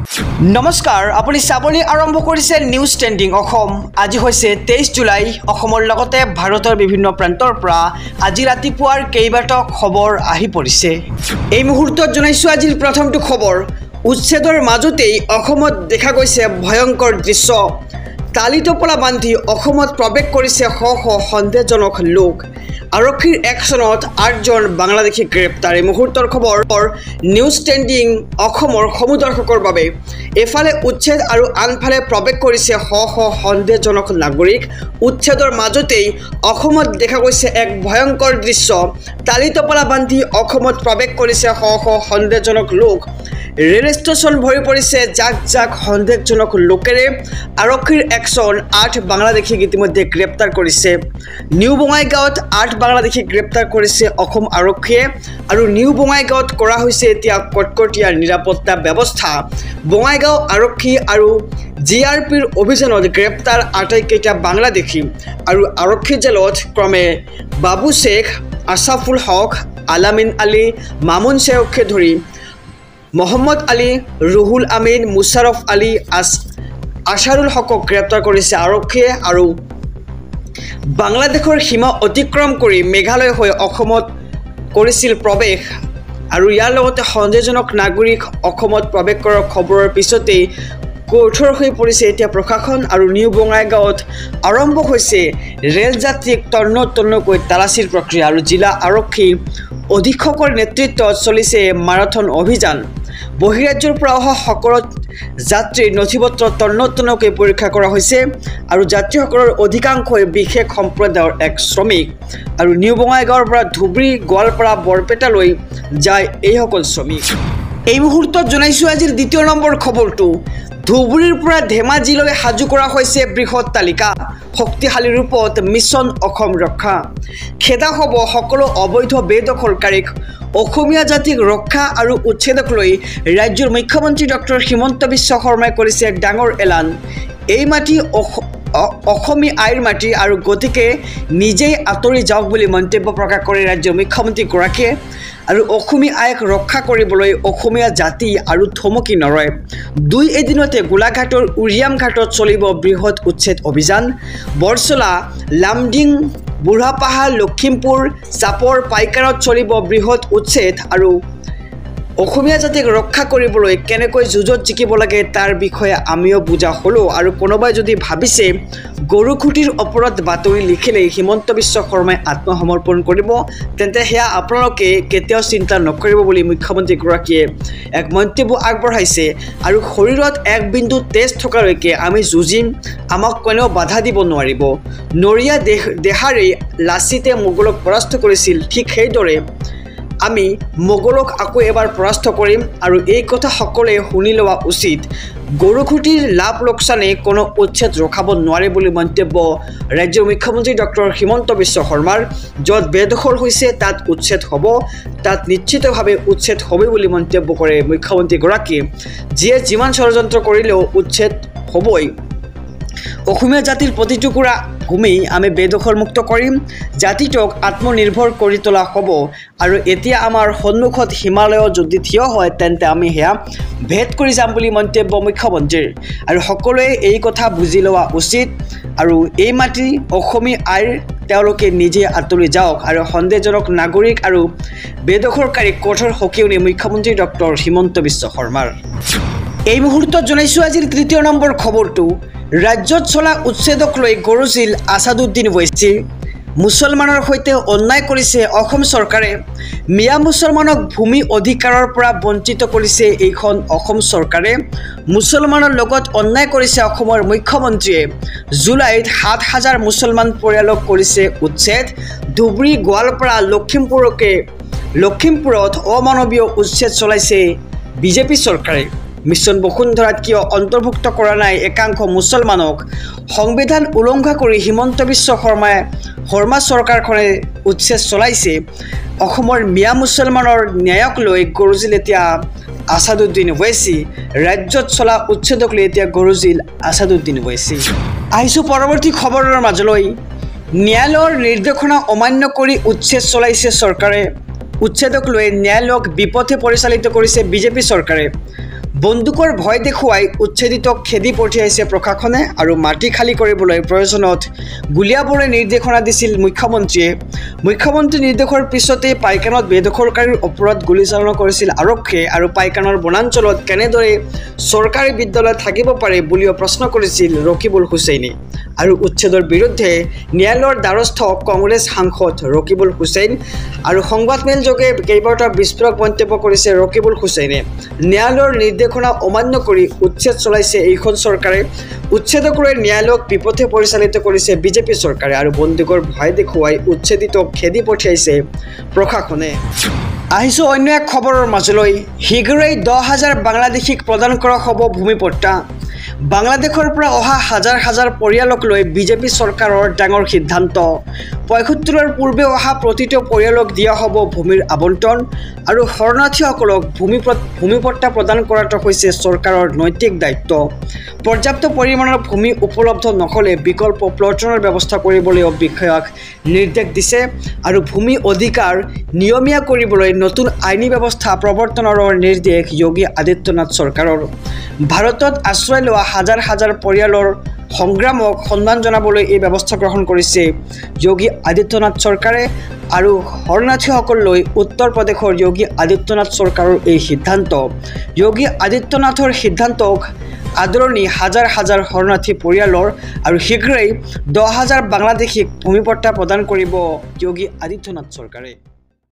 নমস্কাৰ আপুনি চাবলৈ আৰম্ভ কৰিছে নিউজ ট্ৰেণ্ডিং অসম আজি হৈছে 23 জুলাই অসমৰ লগতে ভাৰতৰ বিভিন্ন প্ৰান্তৰ পৰা আজি ৰাতিপুৱাৰ কেইবাটাও খবৰ আহি পৰিছে এই মুহূৰ্তত জনাইছো আজিৰ প্ৰথমটো খবৰ উচ্ছেদৰ মাজতেই অসমত দেখা গৈছে ভয়ংকৰ দৃশ্য তালিটোপলা বান্ধি অসমত প্ৰৱেশ কৰিছে শ শ সন্দেহজনক লোক আৰক্ষীৰ একশনত 8জন বাংলাদেশী গ্ৰেপ্তাৰ এই মুহূৰ্তৰ খবৰ নিউজ ট্ৰেণ্ডিং অসমৰ সমুদৰ্শকৰ বাবে এফালে উচ্ছেদ আৰু আনফালে প্ৰৱেশ কৰিছে শ শ সন্দেহজনক নাগৰিক উচ্ছেদৰ মাজতেই অসমত দেখা গৈছে এক ভয়ংকৰ দৃশ্য তালিটোপলা বান্ধি অসমত প্ৰৱেশ কৰিছে শ শ সন্দেহজনক লোক ৰেল ষ্টেচন ভৰি পৰিছে জাক জাক সন্দেহজনক লোকেৰে আৰক্ষীৰ একশন 8 বাংলাদেশীক ইতিমধ্যে গ্ৰেপ্তাৰ কৰিছে নিউ বঙাইগাঁৱত 8 বাংলাদেশী গ্ৰেপ্তাৰ কৰিছে অসম আৰক্ষীয়ে আৰু নিউ বঙাইগাঁৱত কৰা হৈছে এতিয়া কটকটীয়া নিৰাপত্তা ব্যৱস্থা বঙাইগাঁও আৰক্ষী আৰু জিআৰপিৰ অভিযানত গ্ৰেপ্তাৰ আটাইকেইটা বাংলাদেশী আৰু আৰক্ষী জেলত ক্ৰমে বাবু শেখ আছাফুল হক আলামিন আলী মামুন শেখকে ধৰি মোহাম্মদ আলী ৰুহুল আমিন মুশাৰফ আলী আশাৰুল হকক গ্ৰেপ্তাৰ কৰিছে আৰক্ষীয়ে আৰু বাংলাদেশৰ সীমা অতিক্ৰম কৰি মেঘালয় হৈ অসমত কৰিছিল প্ৰৱেশ আৰু ইয়াৰ লগতে সন্দেহজনক নাগৰিক অসমত প্ৰৱেশ কৰাৰ খবৰৰ পিছতেই কঠোৰ হৈ পৰিছে এতিয়া প্ৰশাসন আৰু নিউ বঙাইগাঁৱত আৰম্ভ হৈছে ৰেল যাত্ৰীক তন্নতন্নকৈ তালাচীৰ প্ৰক্ৰিয়া আৰু জিলা আৰক্ষী অধীক্ষকৰ নেতৃত্বত চলিছে মাৰাথন অভিযান বহিৰাজ্যৰ পৰা অহা সকলো যাত্ৰীৰ নথিপত্ৰ তন্নতন্নকৈ পৰীক্ষা কৰা হৈছে আৰু যাত্ৰীসকলৰ অধিকাংশই বিশেষ সম্প্ৰদায়ৰ এক শ্ৰমিক আৰু নিউ বঙাইগাঁৱৰ পৰা ধুবুৰী গোৱালপাৰা বৰপেটালৈ যায় এইসকল শ্ৰমিক এই মুহূৰ্তত জনাইছো আজিৰ দ্বিতীয় নম্বৰ খবৰটো ধুবুৰীৰ পৰা ধেমাজিলৈ সাজু কৰা হৈছে বৃহৎ তালিকা শক্তিশালী ৰূপত মিছন অসম ৰক্ষা খেদা হ'ব সকলো অবৈধ বেদখলকাৰীক অসমীয়া জাতিক ৰক্ষা আৰু উচ্ছেদক লৈ ৰাজ্যৰ মুখ্যমন্ত্ৰী ডক্টৰ হিমন্ত বিশ্ব শৰ্মাই কৰিছে এক ডাঙৰ এলান এই মাটি অসমী আইৰ মাটি আৰু গতিকে নিজেই আঁতৰি যাওক বুলি মন্তব্য প্ৰকাশ কৰে ৰাজ্যৰ মুখ্যমন্ত্ৰীগৰাকীয়ে আৰু অসমী আইক ৰক্ষা কৰিবলৈ অসমীয়া জাতি আৰু থমকি নৰয় দুই এদিনতে গোলাঘাটৰ উৰিয়াম ঘাটত চলিব বৃহৎ উচ্ছেদ অভিযান বৰচলা লামডিং বুঢ়াপাহাৰ লখিমপুৰ চাপৰ পাইকাৰত চলিব বৃহৎ উচ্ছেদ আৰু অসমীয়া জাতিক ৰক্ষা কৰিবলৈ কেনেকৈ যুঁজত জিকিব লাগে তাৰ বিষয়ে আমিও বুজা হলো আৰু কোনোবাই যদি ভাবিছে গৰুখুটিৰ ওপৰত বাতৰি লিখিলে হিমন্ত বিশ্ব শৰ্মাই আত্মসমৰ্পণ কৰিব তেন্তে হেয়া আপোনালোকে কেতিয়াও চিন্তা নকৰিব বুলি মুখ্যমন্ত্ৰীগৰাকীয়ে এক মন্তব্য আগবঢ়াইছে আৰু শৰীৰত এক বিন্দু তেজ থকালৈকে আমি যুঁজিম আমাক কোনেও বাধা দিব নোৱাৰিব নৰিয়া দেহাৰে লাচিতে মোগলক পৰাস্ত কৰিছিল ঠিক সেইদৰে আমি মোগলক আকৌ এবাৰ পৰাস্ত কৰিম আৰু এই কথা সকলোৱে শুনি লোৱা উচিত গৰুখুটিৰ লাভ লোকচানে কোনো উচ্ছেদ ৰখাব নোৱাৰে বুলি মন্তব্য ৰাজ্যৰ মুখ্যমন্ত্ৰী ডক্টৰ হিমন্ত বিশ্ব শৰ্মাৰ য'ত বেদখল হৈছে তাত উচ্ছেদ হ'ব তাত নিশ্চিতভাৱে উচ্ছেদ হ'ব বুলি মন্তব্য কৰে মুখ্যমন্ত্ৰীগৰাকীয়ে যিয়ে যিমান ষড়যন্ত্ৰ কৰিলেও উচ্ছেদ হ'বই অসমীয়া জাতিৰ প্ৰতিটুকুৰা ভূমি আমি বেদখলমুক্ত কৰিম জাতিটোক আত্মনিৰ্ভৰ কৰি তোলা হ'ব আৰু এতিয়া আমাৰ সন্মুখত হিমালয় যদি থিয় হয় তেন্তে আমি হেয়া ভেদ কৰি যাম বুলি মন্তব্য মুখ্যমন্ত্ৰীৰ আৰু সকলোৱে এই কথা বুজি লোৱা উচিত আৰু এই মাটি অসমী আইৰ তেওঁলোকে নিজে আঁতৰি যাওক আৰু সন্দেহজনক নাগৰিক আৰু বেদখলকাৰীক কঠোৰ সকিয়নি মুখ্যমন্ত্ৰী ডক্টৰ হিমন্ত বিশ্ব শৰ্মাৰ এই মুহূৰ্তত জনাইছো আজিৰ তৃতীয় নম্বৰ খবৰটো ৰাজ্যত চলা উচ্ছেদক লৈ গৰজিল আছাদুদ্দিন ওৱেইচি মুছলমানৰ সৈতে অন্যায় কৰিছে অসম চৰকাৰে মিয়া মুছলমানক ভূমি অধিকাৰৰ পৰা বঞ্চিত কৰিছে এইখন অসম চৰকাৰে মুছলমানৰ লগত অন্যায় কৰিছে অসমৰ মুখ্যমন্ত্ৰীয়ে জুলাইত 7,000 মুছলমান পৰিয়ালক কৰিছে উচ্ছেদ ধুবুৰী গোৱালপাৰা লখিমপুৰত অমানৱীয় উচ্ছেদ চলাইছে বিজেপি চৰকাৰে মিছন বসুন্ধৰাত কিয় অন্তৰ্ভুক্ত কৰা নাই একাংশ মুছলমানক সংবিধান উলংঘা কৰি হিমন্ত বিশ্ব শৰ্মা চৰকাৰখনে উচ্ছেদ চলাইছে অসমৰ মিয়া মুছলমানৰ ন্যায়ক লৈ গৰজিল এতিয়া আছাদুদ্দিন ওৱেইচি ৰাজ্যত চলা উচ্ছেদক লৈ এতিয়া গৰজিল আছাদুদ্দিন ওৱেইচি আহিছো পৰৱৰ্তী খবৰৰ মাজলৈ ন্যায়ালয়ৰ নিৰ্দেশনা অমান্য কৰি উচ্ছেদ চলাইছে চৰকাৰে উচ্ছেদক লৈ ন্যায়ালয়ক বিপথে পৰিচালিত কৰিছে বিজেপি চৰকাৰে বন্দুকৰ ভয় দেখুৱাই উচ্ছেদিতক খেদি পঠিয়াইছে প্ৰশাসনে আৰু মাটি খালী কৰিবলৈ প্ৰয়োজনত গুলীয়াবলৈ নিৰ্দেশনা দিছিল মুখ্যমন্ত্ৰীয়ে। মুখ্যমন্ত্ৰীৰ নিৰ্দেশৰ পিছতেই পাইকানত বেদখলকাৰীৰ ওপৰত গুলীচালনা কৰিছিল আৰক্ষীয়ে আৰু পাইকানৰ বনাঞ্চলত কেনেদৰে চৰকাৰী বিদ্যালয় থাকিব পাৰে বুলিও প্ৰশ্ন কৰিছিল ৰকিবুল হুছেইনে। আৰু উচ্ছেদৰ বিৰুদ্ধে ন্যায়ালয়ৰ দ্বাৰস্থ কংগ্ৰেছ সাংসদ ৰকিবুল হুছেইন আৰু সংবাদমেলযোগে কেইবাটাও বিস্ফোৰক মন্তব্য কৰিছে ৰকিবুল হুছেইনে। ন্যায়ালয়ৰ নিৰ্দেশনা অমান্য কৰি উচ্ছেদ চলাইছে এইখন চৰকাৰে। উচ্ছেদক লৈ ন্যায়ালয়ক বিপথে পৰিচালিত কৰিছে বিজেপি চৰকাৰে আৰু বন্দুকৰ ভয় দেখুৱাই উচ্ছেদিতক খেদি পঠিয়াইছে প্ৰশাসনে। আহিছোঁ অন্য এক খবৰৰ মাজলৈ। শীঘ্ৰেই 10,000 বাংলাদেশীক প্ৰদান কৰা হ'ব ভূমিপট্টা। বাংলাদেশৰ পৰা অহা হাজাৰ হাজাৰ পৰিয়ালক লৈ বিজেপি চৰকাৰৰ ডাঙৰ সিদ্ধান্ত। ৭৫ৰ পূৰ্বে অহা প্ৰতিটো পৰিয়ালক দিয়া হ'ব ভূমিৰ আবণ্টন আৰু শৰণাৰ্থীসকলক ভূমিপট্টা প্ৰদান কৰাটো হৈছে চৰকাৰৰ নৈতিক দায়িত্ব। পৰ্যাপ্ত পৰিমাণৰ ভূমি উপলব্ধ নহ'লে বিকল্প প্লটনৰ ব্যৱস্থা কৰিবলৈও বিষয়াক নিৰ্দেশ দিছে আৰু ভূমি অধিকাৰ নিয়মীয়া কৰিবলৈ নতুন আইনী ব্যৱস্থা প্ৰৱৰ্তনৰ নিৰ্দেশ যোগী আদিত্যনাথ চৰকাৰৰ। ভাৰতত আশ্ৰয় লোৱা হাজাৰ হাজাৰ পৰিয়ালৰ সংগ্ৰামক সন্মান জনাবলৈ এই ব্যৱস্থা গ্ৰহণ কৰিছে যোগী আদিত্যনাথ চৰকাৰে আৰু শৰণাৰ্থীসকললৈ উত্তৰ প্ৰদেশৰ যোগী আদিত্যনাথ চৰকাৰৰ এই সিদ্ধান্ত। যোগী আদিত্যনাথৰ সিদ্ধান্তক আদৰণি হাজাৰ হাজাৰ শৰণাৰ্থী পৰিয়ালৰ আৰু শীঘ্ৰেই 10,000 বাংলাদেশীক ভূমিপট্টা প্ৰদান কৰিব যোগী আদিত্যনাথ চৰকাৰে।